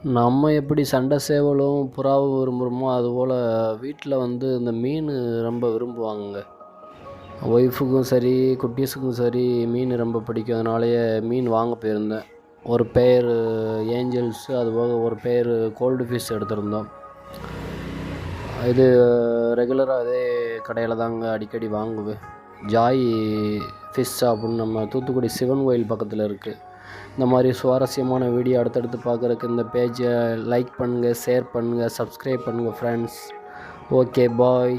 நம்ம எப்படி சண்டை சேவலும் புறாவும் விரும்புகிறோமோ அதுபோல் வீட்டில் வந்து இந்த மீன் ரொம்ப விரும்புவாங்கங்க. ஒய்ஃபுக்கும் சரி குட்டீஸுக்கும் சரி மீன் ரொம்ப பிடிக்கும். அதனாலேயே மீன் வாங்க போயிருந்தேன். ஒரு பேர் ஏஞ்சல்ஸு, அதுபோக ஒரு பேர் கோல்டு ஃபிஷ் எடுத்திருந்தோம். இது ரெகுலராக அதே கடையில் தாங்க அடிக்கடி வாங்குவேன். ஜாய் ஃபிஷ் ஷாப்புன்னு நம்ம தூத்துக்குடி சிவன் கோயில் பக்கத்தில் இருக்குது. இந்த மாதிரி சுவாரஸ்யமான வீடியோ அடுத்தடுத்து பார்க்குறதுக்கு இந்த பேஜை லைக் பண்ணுங்கள், ஷேர் பண்ணுங்கள், சப்ஸ்கிரைப் பண்ணுங்கள் ஃப்ரெண்ட்ஸ். ஓகே, பாய்.